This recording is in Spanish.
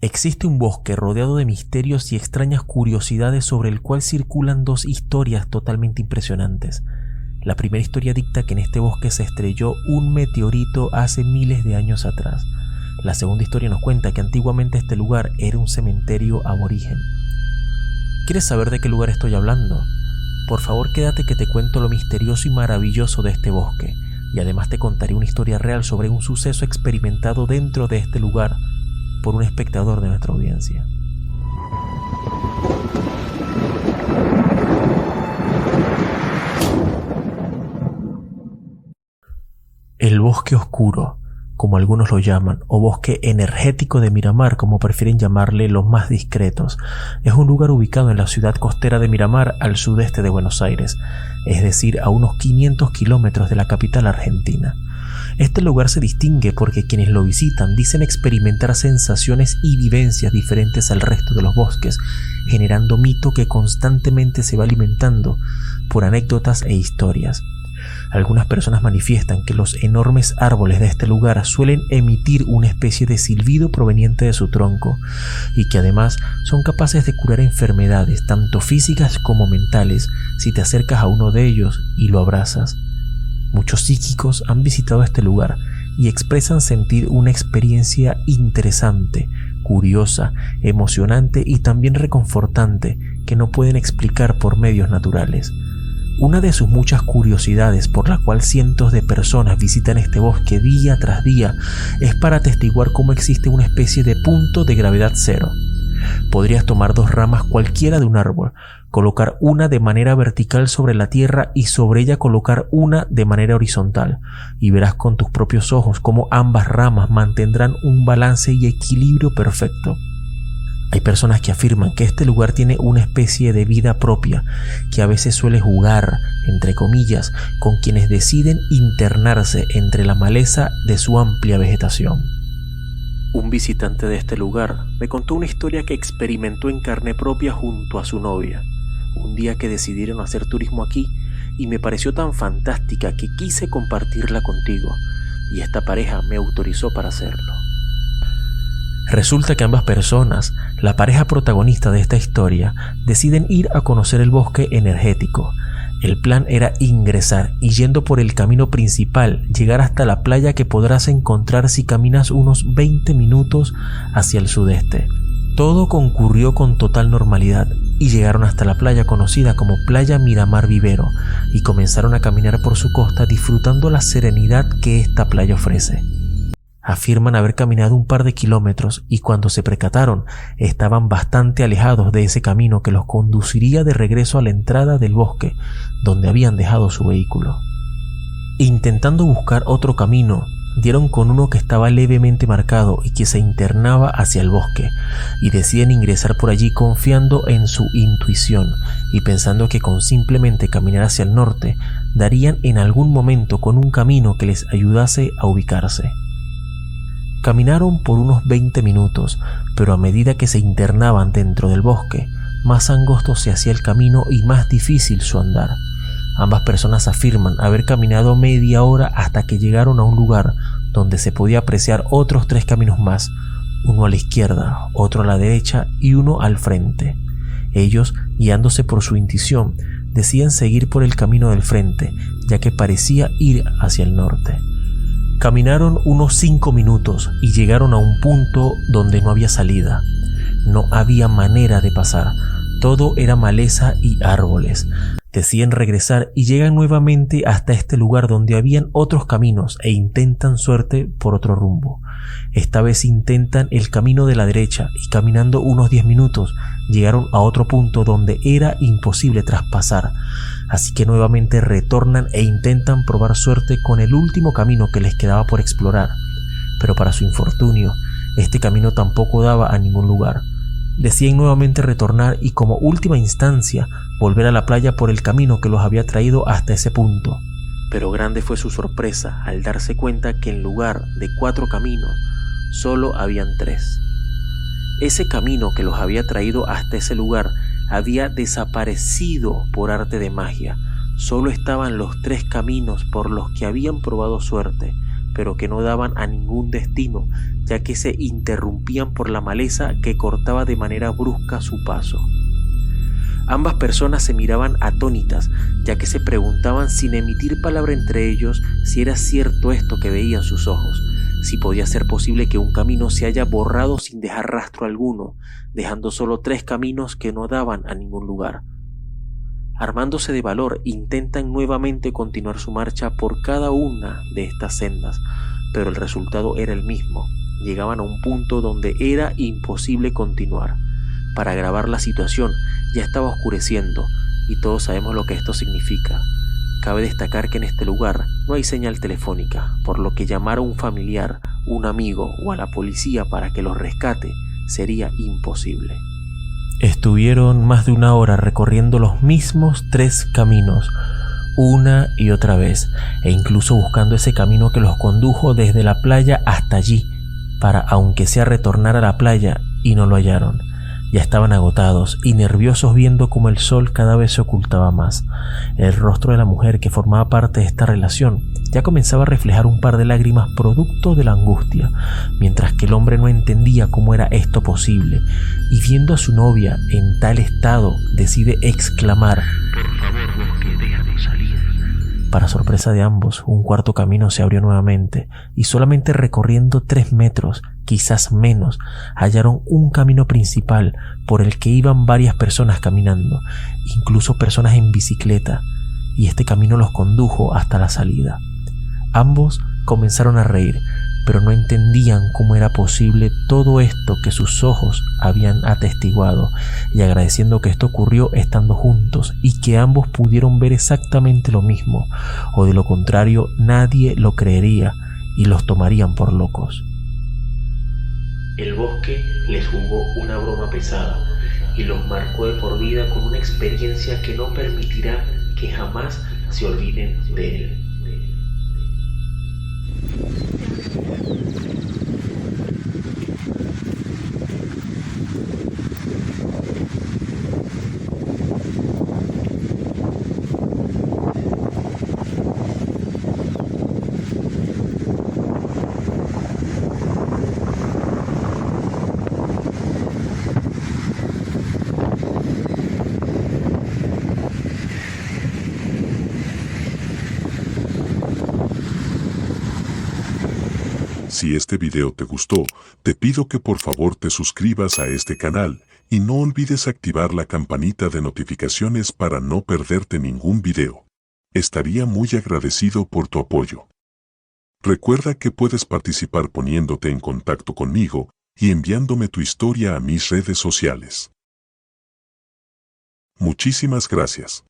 Existe un bosque rodeado de misterios y extrañas curiosidades sobre el cual circulan dos historias totalmente impresionantes. La primera historia dicta que en este bosque se estrelló un meteorito hace miles de años atrás. La segunda historia nos cuenta que antiguamente este lugar era un cementerio aborigen. ¿Quieres saber de qué lugar estoy hablando? Por favor, quédate que te cuento lo misterioso y maravilloso de este bosque, y además te contaré una historia real sobre un suceso experimentado dentro de este lugar por un espectador de nuestra audiencia. El bosque oscuro, como algunos lo llaman, o bosque energético de Miramar, como prefieren llamarle los más discretos, es un lugar ubicado en la ciudad costera de Miramar, al sudeste de Buenos Aires, es decir, a unos 500 kilómetros de la capital argentina. Este lugar se distingue porque quienes lo visitan dicen experimentar sensaciones y vivencias diferentes al resto de los bosques, generando mito que constantemente se va alimentando por anécdotas e historias. Algunas personas manifiestan que los enormes árboles de este lugar suelen emitir una especie de silbido proveniente de su tronco y que además son capaces de curar enfermedades tanto físicas como mentales si te acercas a uno de ellos y lo abrazas. Muchos psíquicos han visitado este lugar y expresan sentir una experiencia interesante, curiosa, emocionante y también reconfortante que no pueden explicar por medios naturales. Una de sus muchas curiosidades por la cual cientos de personas visitan este bosque día tras día es para atestiguar cómo existe una especie de punto de gravedad cero. Podrías tomar dos ramas cualquiera de un árbol, colocar una de manera vertical sobre la tierra y sobre ella colocar una de manera horizontal, y verás con tus propios ojos cómo ambas ramas mantendrán un balance y equilibrio perfecto. Hay personas que afirman que este lugar tiene una especie de vida propia, que a veces suele jugar, entre comillas, con quienes deciden internarse entre la maleza de su amplia vegetación. Un visitante de este lugar me contó una historia que experimentó en carne propia junto a su novia, un día que decidieron hacer turismo aquí, y me pareció tan fantástica que quise compartirla contigo, y esta pareja me autorizó para hacerlo. Resulta que ambas personas, la pareja protagonista de esta historia, deciden ir a conocer el bosque energético. El plan era ingresar y, yendo por el camino principal, llegar hasta la playa que podrás encontrar si caminas unos 20 minutos hacia el sudeste. Todo concurrió con total normalidad y llegaron hasta la playa conocida como Playa Miramar Vivero y comenzaron a caminar por su costa disfrutando la serenidad que esta playa ofrece. Afirman haber caminado un par de kilómetros y cuando se percataron estaban bastante alejados de ese camino que los conduciría de regreso a la entrada del bosque donde habían dejado su vehículo. Intentando buscar otro camino, dieron con uno que estaba levemente marcado y que se internaba hacia el bosque, y deciden ingresar por allí confiando en su intuición y pensando que con simplemente caminar hacia el norte darían en algún momento con un camino que les ayudase a ubicarse. Caminaron por unos 20 minutos, pero a medida que se internaban dentro del bosque, más angosto se hacía el camino y más difícil su andar. Ambas personas afirman haber caminado media hora hasta que llegaron a un lugar donde se podía apreciar otros 3 caminos más, uno a la izquierda, otro a la derecha y uno al frente. Ellos, guiándose por su intuición, decían seguir por el camino del frente, ya que parecía ir hacia el norte. Caminaron unos 5 minutos y llegaron a un punto donde no había salida. No había manera de pasar, todo era maleza y árboles. Deciden regresar y llegan nuevamente hasta este lugar donde habían otros caminos e intentan suerte por otro rumbo. Esta vez intentan el camino de la derecha y caminando unos 10 minutos llegaron a otro punto donde era imposible traspasar. Así que nuevamente retornan e intentan probar suerte con el último camino que les quedaba por explorar. Pero para su infortunio, este camino tampoco daba a ningún lugar. Deciden nuevamente retornar y como última instancia volver a la playa por el camino que los había traído hasta ese punto. Pero grande fue su sorpresa al darse cuenta que en lugar de 4 caminos, solo habían 3. Ese camino que los había traído hasta ese lugar había desaparecido por arte de magia. Solo estaban los 3 caminos por los que habían probado suerte, pero que no daban a ningún destino, ya que se interrumpían por la maleza que cortaba de manera brusca su paso. Ambas personas se miraban atónitas, ya que se preguntaban sin emitir palabra entre ellos si era cierto esto que veían sus ojos, si podía ser posible que un camino se haya borrado sin dejar rastro alguno, dejando solo 3 caminos que no daban a ningún lugar. Armándose de valor, intentan nuevamente continuar su marcha por cada una de estas sendas, pero el resultado era el mismo. Llegaban a un punto donde era imposible continuar. Para agravar la situación, ya estaba oscureciendo, y todos sabemos lo que esto significa. Cabe destacar que en este lugar no hay señal telefónica, por lo que llamar a un familiar, un amigo o a la policía para que los rescate sería imposible. Estuvieron más de 1 hora recorriendo los mismos 3 caminos, una y otra vez, e incluso buscando ese camino que los condujo desde la playa hasta allí, para aunque sea retornar a la playa, y no lo hallaron. Ya estaban agotados y nerviosos viendo cómo el sol cada vez se ocultaba más. El rostro de la mujer que formaba parte de esta relación ya comenzaba a reflejar un par de lágrimas producto de la angustia, mientras que el hombre no entendía cómo era esto posible, y viendo a su novia en tal estado decide exclamar: «Por favor, bosque, déjanos salir». Para sorpresa de ambos, un cuarto camino se abrió nuevamente, y solamente recorriendo 3 metros, quizás menos, hallaron un camino principal por el que iban varias personas caminando, incluso personas en bicicleta, y este camino los condujo hasta la salida. Ambos comenzaron a reír, pero no entendían cómo era posible todo esto que sus ojos habían atestiguado, y agradeciendo que esto ocurrió estando juntos y que ambos pudieron ver exactamente lo mismo, o de lo contrario nadie lo creería y los tomarían por locos. El bosque les jugó una broma pesada y los marcó de por vida con una experiencia que no permitirá que jamás se olviden de él. Si este video te gustó, te pido que por favor te suscribas a este canal y no olvides activar la campanita de notificaciones para no perderte ningún video. Estaría muy agradecido por tu apoyo. Recuerda que puedes participar poniéndote en contacto conmigo y enviándome tu historia a mis redes sociales. Muchísimas gracias.